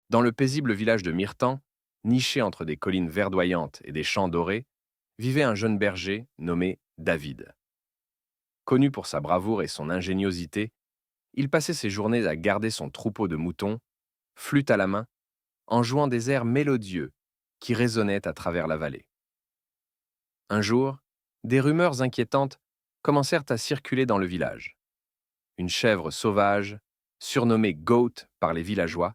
Dans le paisible village de Myrtan, niché entre des collines verdoyantes et des champs dorés, vivait un jeune berger nommé David. Connu pour sa bravoure et son ingéniosité, il passait ses journées à garder son troupeau de moutons, flûte à la main, en jouant des airs mélodieux qui résonnaient à travers la vallée. Un jour, des rumeurs inquiétantes commencèrent à circuler dans le village. Une chèvre sauvage, surnommée Goat par les villageois,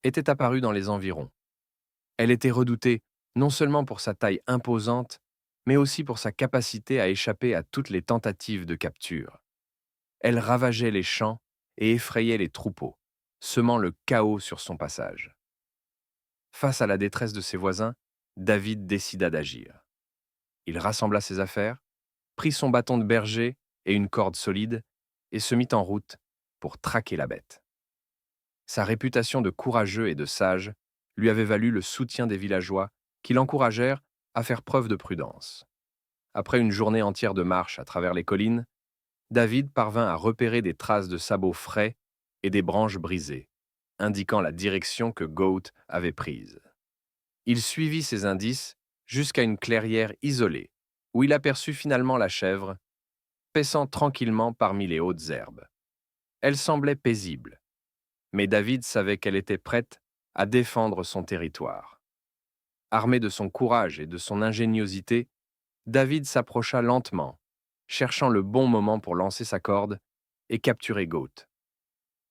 était apparue dans les environs. Elle était redoutée non seulement pour sa taille imposante, mais aussi pour sa capacité à échapper à toutes les tentatives de capture. Elle ravageait les champs et effrayait les troupeaux, semant le chaos sur son passage. Face à la détresse de ses voisins, David décida d'agir. Il rassembla ses affaires, prit son bâton de berger et une corde solide, et se mit en route pour traquer la bête. Sa réputation de courageux et de sage lui avait valu le soutien des villageois qui l'encouragèrent à faire preuve de prudence. Après une journée entière de marche à travers les collines, David parvint à repérer des traces de sabots frais et des branches brisées, indiquant la direction que Goat avait prise. Il suivit ces indices jusqu'à une clairière isolée, où il aperçut finalement la chèvre, paissant tranquillement parmi les hautes herbes. Elle semblait paisible, mais David savait qu'elle était prête à défendre son territoire. Armé de son courage et de son ingéniosité, David s'approcha lentement, cherchant le bon moment pour lancer sa corde et capturer Goat.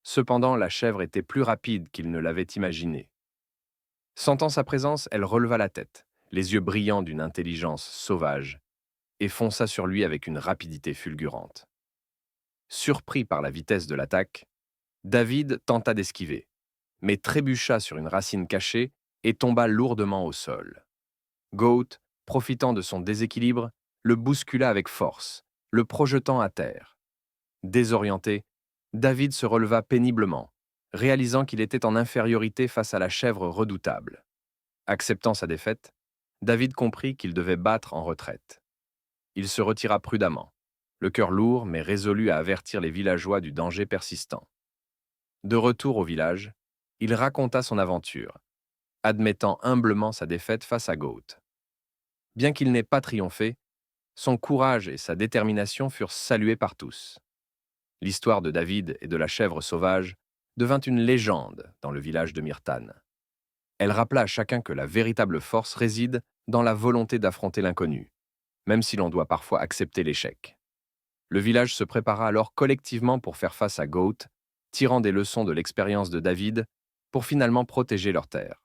Cependant, la chèvre était plus rapide qu'il ne l'avait imaginé. Sentant sa présence, elle releva la tête, les yeux brillants d'une intelligence sauvage, et fonça sur lui avec une rapidité fulgurante. Surpris par la vitesse de l'attaque, David tenta d'esquiver, mais trébucha sur une racine cachée et tomba lourdement au sol. Goat, profitant de son déséquilibre, le bouscula avec force, le projetant à terre. Désorienté, David se releva péniblement, réalisant qu'il était en infériorité face à la chèvre redoutable. Acceptant sa défaite, David comprit qu'il devait battre en retraite. Il se retira prudemment, le cœur lourd mais résolu à avertir les villageois du danger persistant. De retour au village, il raconta son aventure, admettant humblement sa défaite face à Goat. Bien qu'il n'ait pas triomphé, son courage et sa détermination furent salués par tous. L'histoire de David et de la chèvre sauvage devint une légende dans le village de Myrtane. Elle rappela à chacun que la véritable force réside dans la volonté d'affronter l'inconnu, même si l'on doit parfois accepter l'échec. Le village se prépara alors collectivement pour faire face à Goat, tirant des leçons de l'expérience de David pour finalement protéger leur terre.